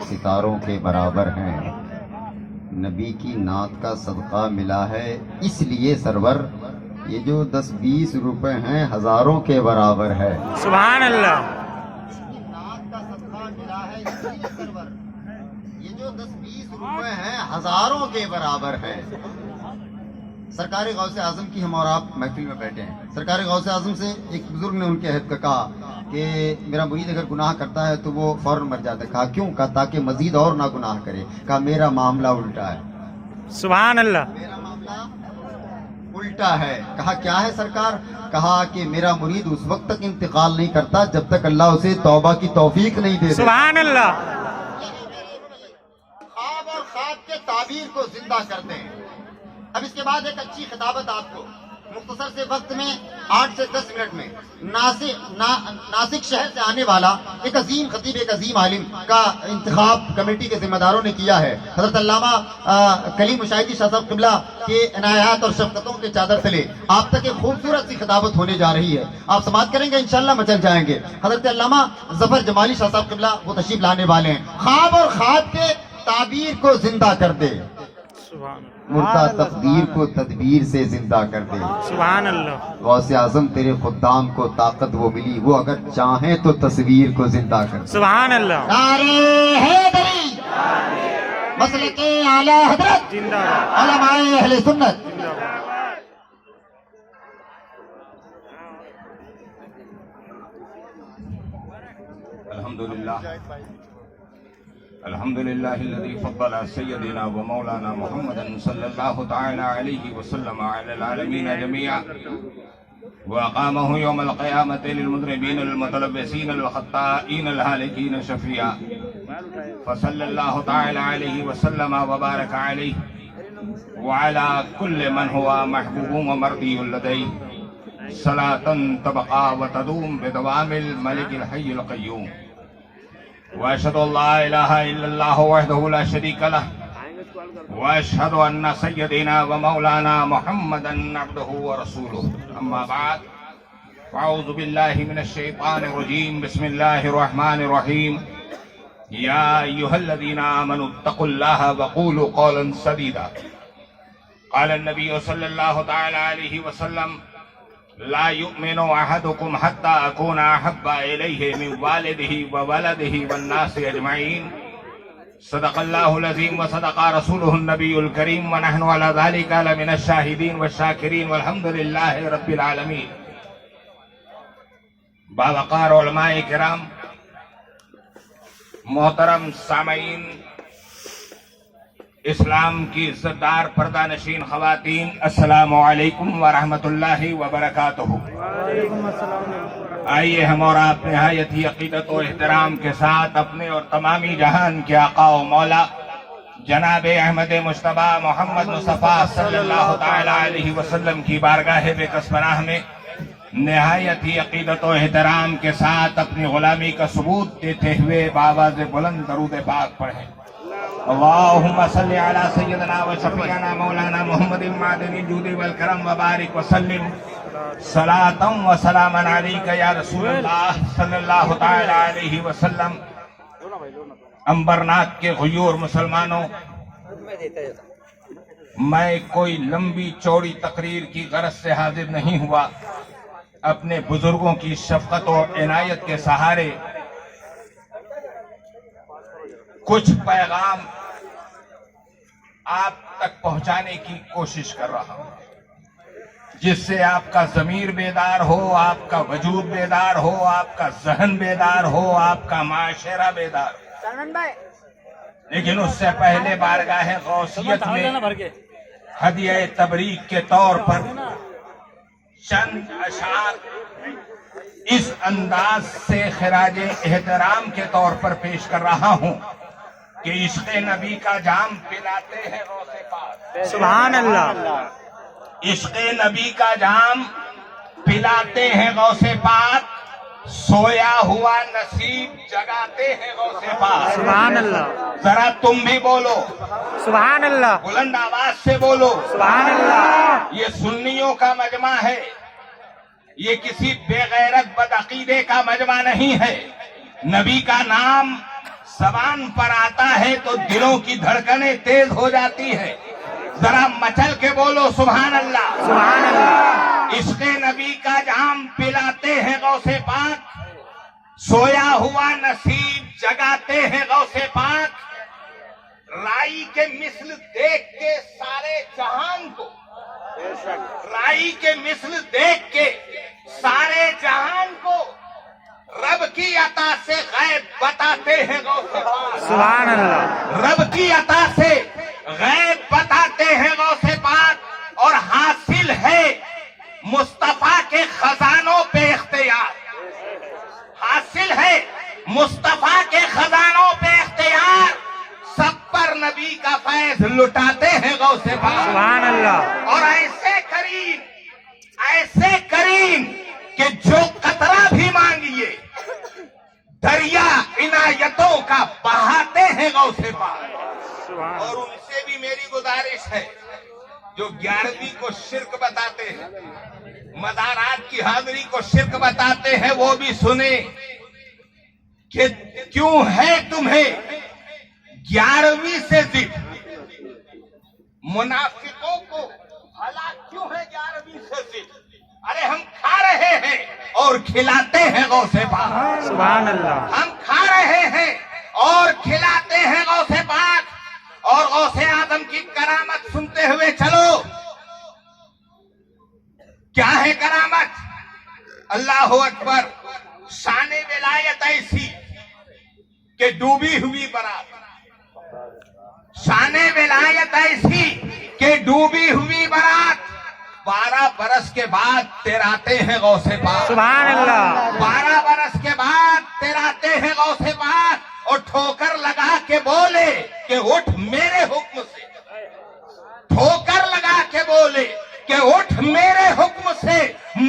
ستاروں کے برابر ہیں. نبی کی نعت کا صدقہ ملا ہے اس لیے سرور یہ جو 10-20 روپے ہیں ہزاروں کے برابر ہے. سبحان اللہ. نعت کا صدقہ ملا ہے اس لیے سرور یہ جو 10-20 روپے ہیں ہزاروں کے برابر ہے. سرکار غوث اعظم کی ہم اور آپ محفل میں بیٹھے ہیں. سرکار غوث اعظم سے ایک بزرگ نے ان کے عہد کا کہا کہ میرا مرید اگر گناہ کرتا ہے تو وہ فوراً مر جاتا ہے. کہا کیوں؟ کہا تاکہ مزید اور نہ گناہ کرے. کہا میرا معاملہ الٹا ہے. سبحان اللہ. میرا معاملہ الٹا ہے. کہا کیا ہے سرکار؟ کہا کہ میرا مرید اس وقت تک انتقال نہیں کرتا جب تک اللہ اسے توبہ کی توفیق نہیں دے. سبحان اللہ. خواب اور خواب کے تعبیر کو زندہ کرتے ہیں. اب اس کے بعد ایک اچھی خطابت آپ کو مختصر سے وقت میں 8 سے 10 منٹ میں ناسک شہر سے آنے والا ایک عظیم خطیب، ایک عظیم عالم کا انتخاب کمیٹی کے ذمہ داروں نے کیا ہے. حضرت علامہ کلیم مشاہدی شاہ صاحب قبلہ کے عنایات اور شفقتوں کے چادر تلے آپ تک ایک خوبصورت سی خطابت ہونے جا رہی ہے. آپ سماعت کریں گے انشاءاللہ مچل جائیں گے. حضرت علامہ ظفر جمالی شاہ صاحب قبلہ وہ تشریف لانے والے ہیں. خواب اور خواب کے تعبیر کو زندہ کر دے، مردہ تقدیر کو تدبیر سے زندہ کر دے. سبحان اللہ. غوث اعظم تیرے خدام کو طاقت وہ ملی وہ اگر چاہیں تو تصویر کو زندہ کر دے. سبحان اللہ. نعرہ حیدری، مسلک اعلی حضرت، زندہ باد. علماء اہل سنت. الحمد لله الذي فضل سيدنا ومولانا محمدا صلى الله تعالى عليه وسلم على العالمين جميعا وأقامه يوم القيامة للمذنبين المتلبسين الخطائين الهالكين شفيعا فصلى الله تعالى عليه وسلم وبارك عليه وعلى كل من هو محبوب ومرضي لديه صلاة تبقى وتدوم بدوام الملك الحي القيوم. وأشهد أن لا إله إلا الله وحده لا شريك له وأشهد أن سيدنا ومولانا محمدا عبده ورسوله. أما بعد فأعوذ بالله من الشيطان الرجيم. بسم الله الرحمن الرحيم. يا أيها الذين آمنوا اتقوا الله وقولوا قولا سديدا. قال النبي صلى الله تعالى عليه وسلم لا يؤمن أحدكم حتى أكون أحب إليه من والده وولده والناس أجمعين. صدق الله العظيم وصدق رسوله النبي الكريم ونحن على ذلك لمن الشاهدين والشاكرين والحمد لله رب العالمين. باوقار علماء کرام، محترم سامعین، اسلام کی عزت دار پردہ نشین خواتین، السلام علیکم ورحمۃ اللہ وبرکاتہ. آئیے ہم اور آپ نہایت ہی عقیدت و احترام کے ساتھ اپنے اور تمامی جہان کے آقا و مولا جناب احمد مجتبیٰ محمد مصطفیٰ صلی اللہ تعالی علیہ وسلم کی بارگاہ بے کس پناہ میں نہایت ہی عقیدت و احترام کے ساتھ اپنی غلامی کا ثبوت دیتے ہوئے بآواز بلند درود پاک پڑھیں. اللہم صلی علی سیدنا و شفیعنا مولانا محمد معدن الجود والکرم وبارک وسلم صلاة و سلاما علیک یا رسول اللہ صلی اللہ تعالی علیہ وسلم. امبرناتھ کے غیور مسلمانوں، میں کوئی لمبی چوڑی تقریر کی غرض سے حاضر نہیں ہوا. اپنے بزرگوں کی شفقت و عنایت کے سہارے کچھ پیغام آپ تک پہنچانے کی کوشش کر رہا ہوں، جس سے آپ کا ضمیر بیدار ہو، آپ کا وجود بیدار ہو، آپ کا ذہن بیدار ہو، آپ کا معاشرہ بیدار ہو. لیکن اس سے پہلے بارگاہ غوثیت میں ہدیہ تبریک کے طور پر چند اشعار اس انداز سے خراج احترام کے طور پر پیش کر رہا ہوں کہ عشق نبی کا جام پلاتے ہیں غوث پاک. سبحان اللہ. عشق نبی کا جام پلاتے ہیں غوث پاک، سویا ہوا نصیب جگاتے ہیں غوث پاک. سبحان اللہ. ذرا تم بھی بولو، سبحان اللہ. بلند آواز سے بولو. سبحان اللہ. یہ سنیوں کا مجمع ہے، یہ کسی بے غیرت بدعقیدے کا مجمع نہیں ہے. نبی کا نام زبان پر آتا ہے تو دلوں کی دھڑکنیں تیز ہو جاتی ہے. ذرا مچل کے بولو سبحان اللہ. سبحان اللہ. عشق نبی کا جام پلاتے ہیں غوث پاک, سویا ہوا نصیب جگاتے ہیں غوث پاک. رائی کے مثل دیکھ کے سارے جہان کو, رائی کے مثل دیکھ کے سارے جہان کو رب کی عطا سے غیب بتاتے ہیں غوث پاک. سبحان اللہ. رب کی عطا سے غیب بتاتے ہیں غوث پاک, اور حاصل ہے مصطفیٰ کے خزانوں پہ اختیار. حاصل ہے مصطفیٰ کے خزانوں پہ اختیار. سب پر نبی کا فیض لٹاتے ہیں غوث پاک. سبحان اللہ. اور ایسے کریم کہ جو قطرہ بھی مانگیے دریا عنایتوں کا بہاتے ہیں غوث پاک. اور ان سے بھی میری گزارش ہے جو 11ویں کو شرک بتاتے ہیں, مزارات کی حاضری کو شرک بتاتے ہیں, وہ بھی سنیں کہ کیوں ہے تمہیں 11ویں سے ضد. منافقوں کو بھلا کیوں ہے 11ویں سے ضد؟ ارے ہم کھا رہے ہیں اور کھلاتے ہیں غوث پاک. سبحان اللہ. ہم کھا رہے ہیں اور کھلاتے ہیں غوث پاک. اور غوث اعظم کی کرامت سنتے ہوئے چلو. کیا ہے کرامت؟ اللہ اکبر. شان ولایت ایسی کہ ڈوبی ہوئی برات. شان ولایت ایسی کہ ڈوبی ہوئی برات 12 برس کے بعد تیراتے ہیں غوث پاک. سبحان اللہ. 12 برس کے بعد تیراتے ہیں غوث پاک, اور ٹھوکر لگا کے بولے کہ اٹھ میرے حکم سے. ٹھوکر لگا کے بولے کہ اٹھ میرے حکم سے.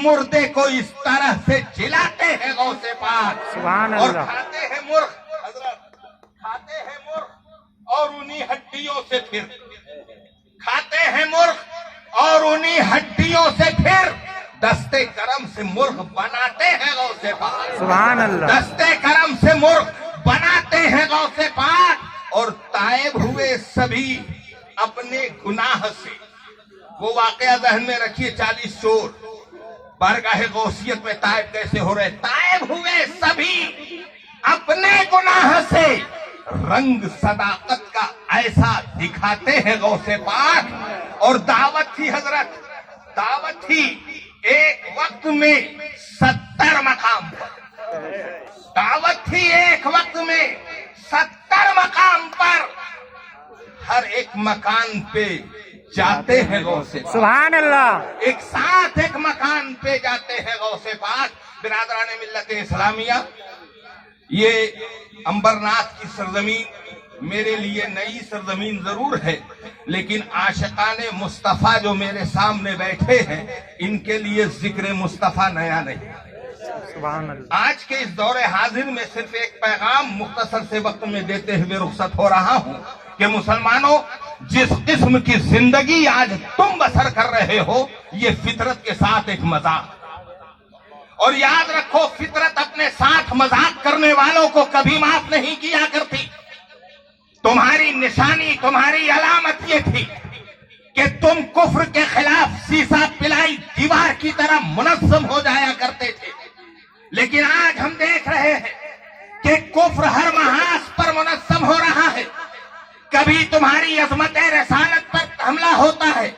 مردے کو اس طرح سے جلاتے ہیں غوث پاک. سبحان اور اللہ. کھاتے ہیں مرغ. حضرت کھاتے ہیں مرغ, اور انہی ہڈیوں سے پھر کھاتے ہیں مرغ, اور انہی ہڈیوں سے پھر دستے کرم سے مرغ بناتے ہیں غوث پاک. سبحان اللہ. دستے کرم سے مرغ بناتے ہیں غوث پاک. اور تائب ہوئے سبھی اپنے گناہ سے. وہ واقعہ ذہن میں رکھیے, 40 چور بارگاہ غوثیت میں تائب کیسے ہو رہے. تائب ہوئے سبھی اپنے گناہ سے رنگ صداقت کا ایسا دکھاتے ہیں غوث پاک. اور دعوت تھی حضرت, دعوت تھی ایک وقت میں 70 مقام پر. دعوت تھی ایک وقت میں 70 مقام پر. ہر ایک مکان پہ جاتے ہیں غوث پاک. سبحان اللہ. ایک ساتھ ایک مکان پہ جاتے ہیں غوث پاک. برادران ملت اسلامیہ, یہ امبرناتھ کی سرزمین میرے لیے نئی سرزمین ضرور ہے, لیکن عاشقان مصطفیٰ جو میرے سامنے بیٹھے ہیں ان کے لیے ذکر مصطفیٰ نیا نہیں. سبحان اللہ. آج کے اس دور حاضر میں صرف ایک پیغام مختصر سے وقت میں دیتے ہوئے رخصت ہو رہا ہوں کہ مسلمانوں, جس قسم کی زندگی آج تم بسر کر رہے ہو یہ فطرت کے ساتھ ایک مذاق. اور یاد رکھو, فطرت اپنے ساتھ مذاق کرنے والوں کو کبھی معاف نہیں کیا کرتی. تمہاری نشانی, تمہاری علامت یہ تھی کہ تم کفر کے خلاف سیسا پلائی دیوار کی طرح منظم ہو جایا کرتے تھے. لیکن آج ہم دیکھ رہے ہیں کہ کفر ہر محاذ پر منظم ہو رہا ہے. کبھی تمہاری عظمت رسالت پر حملہ ہوتا ہے,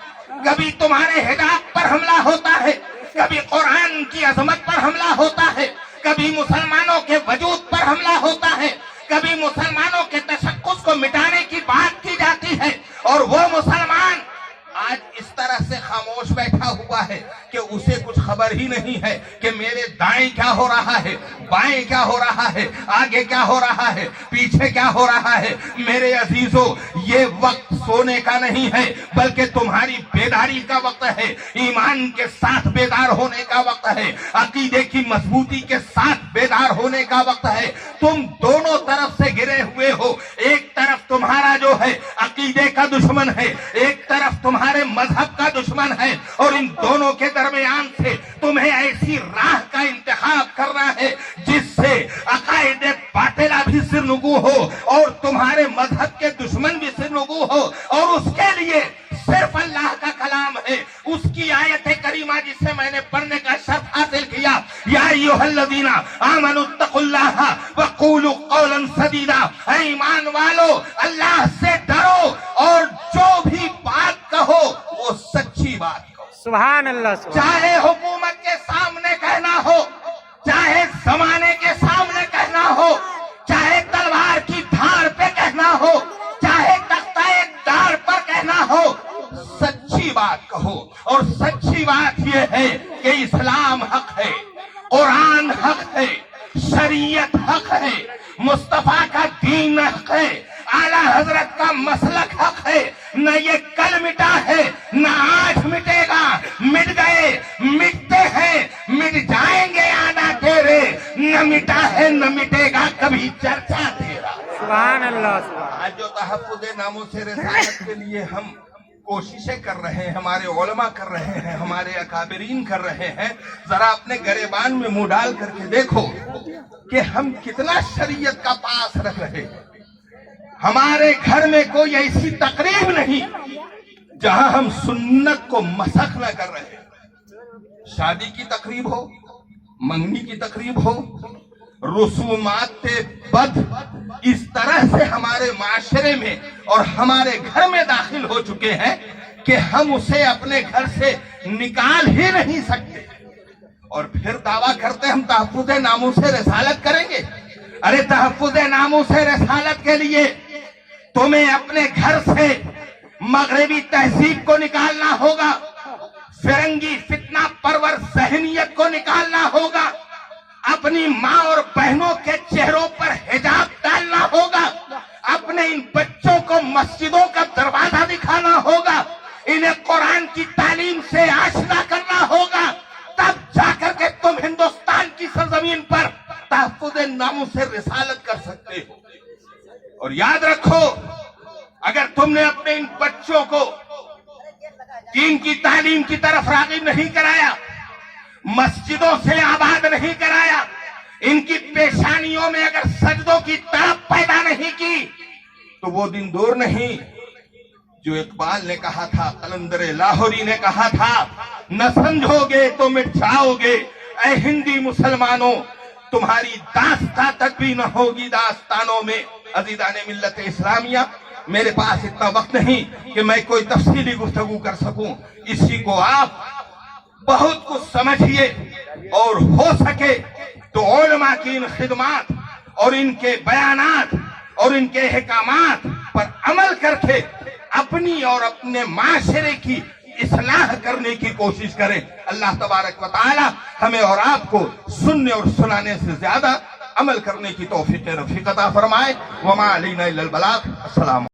کبھی تمہارے حجاب پر حملہ ہوتا ہے, کبھی قرآن کی عظمت پر حملہ ہوتا ہے, کبھی مسلمانوں کے وجود پر حملہ ہوتا ہے, کبھی مسلمانوں کے تشخص کو مٹانے کی بات کی جاتی ہے. اور وہ مسلمان آج اس طرح سے خاموش بیٹھا ہوا ہے کہ اسے کچھ خبر ہی نہیں ہے کہ میرے دائیں کیا ہو رہا ہے, بائیں کیا ہو رہا ہے, آگے کیا ہو رہا ہے, پیچھے کیا ہو رہا ہے. میرے عزیزوں, یہ وقت سونے کا نہیں ہے بلکہ تمہاری بیداری کا وقت ہے. ایمان کے ساتھ بیدار ہونے کا وقت ہے, عقیدے کی مضبوطی کے ساتھ بیدار ہونے کا وقت ہے. تم دونوں طرف سے گرے ہوئے ہو. ایک طرف تمہارا جو ہے عقیدے کا دشمن ہے, ایک طرف تمہارے مذہب کا دشمن ہے, اور ان دونوں کے درمیان سے تمہیں ایسی راہ کا انتخاب کرنا ہے جس سے عقائد باطلہ بھی سرنگو ہو مذہب کے دشمن بھی سرنگو ہو اور اس کے لیے صرف اللہ کا کلام ہے، اس کی آیت کریمہ جسے میں نے پڑھنے کا شرف حاصل کیا، یا ایھا الذین آمنوا اتقوا اللہ وقولوا قولا سدیدا، اے ایمان والو اللہ سے ڈرو اور جو بھی بات کہو وہ سچی بات کہو، سبحان اللہ سبحان چاہے حکومت کے سامنے کہنا ہو، چاہے زمانے کے سامنے کہنا ہو، چاہے تلوار کی دھار پہ کہنا ہو، چاہے تختہ دار پر کہنا ہو، سچی بات کہو۔ اور سچی بات یہ ہے کہ اسلام حق ہے، قرآن حق ہے، شریعت حق ہے، مصطفیٰ کا دین حق ہے، اعلیٰ حضرت کا مسلک حق ہے، نہ یہ کل مٹا ہے نہ آج مٹے گا، مٹ گئے، مٹتے ہیں، مٹ جائیں گے آنا تیرے، نہ مٹا ہے نہ مٹے گا کبھی چرچا تیرا۔ سبحان اللہ سبحان آج جو تحفظ ناموس رسالت کے لیے ہم کوششیں کر رہے ہیں، ہمارے علماء کر رہے ہیں، ہمارے اکابرین کر رہے ہیں، ذرا اپنے گریبان میں منہ ڈال کر کے دیکھو کہ ہم کتنا شریعت کا پاس رکھ رہے ہیں۔ ہمارے گھر میں کوئی ایسی تقریب نہیں جہاں ہم سنت کو مسخ نہ کر رہے ہیں۔ شادی کی تقریب ہو، منگنی کی تقریب ہو، رسومات بد اس طرح سے ہمارے معاشرے میں اور ہمارے گھر میں داخل ہو چکے ہیں کہ ہم اسے اپنے گھر سے نکال ہی نہیں سکتے، اور پھر دعویٰ کرتے ہم تحفظ ناموس رسالت کریں گے۔ ارے تحفظ ناموس رسالت کے لیے تمہیں اپنے گھر سے مغربی تہذیب کو نکالنا ہوگا، فرنگی فتنہ پرور ذہنیت کو نکالنا ہوگا، اپنی ماں اور بہنوں کے چہروں پر حجاب ڈالنا ہوگا، اپنے ان بچوں کو مسجدوں کا دروازہ دکھانا ہوگا، انہیں قرآن کی تعلیم سے آشنا کرنا ہوگا، تب جا کر کے تم ہندوستان کی سرزمین پر تحفظ ناموس رسالت کر سکتے ہو۔ اور یاد رکھو، اگر تم نے اپنے ان بچوں کو دین کی تعلیم کی طرف راغب نہیں کرایا، مسجدوں سے آباد نہیں کرایا، ان کی پیشانیوں میں اگر سجدوں کی تڑپ پیدا نہیں کی، تو وہ دن دور نہیں جو اقبال نے کہا تھا، قلندر لاہوری نے کہا تھا، نہ سمجھو گے تو مٹ جاؤ گے، اے ہندی مسلمانوں تمہاری داستان تک بھی نہ ہوگی داستانوں میں۔ عزیزان ملت اسلامیہ، میرے پاس اتنا وقت نہیں کہ میں کوئی تفصیلی گفتگو کر سکوں، اسی کو آپ بہت کچھ سمجھیے، اور ہو سکے تو علماء کی ان خدمات اور ان کے بیانات اور ان کے احکامات پر عمل کر کے اپنی اور اپنے معاشرے کی اصلاح کرنے کی کوشش کریں۔ اللہ تبارک و تعالی ہمیں اور آپ کو سننے اور سنانے سے زیادہ عمل کرنے کی توفیق رفیق عطا فرمائے۔ وما علینا الا البلاغ۔ السلام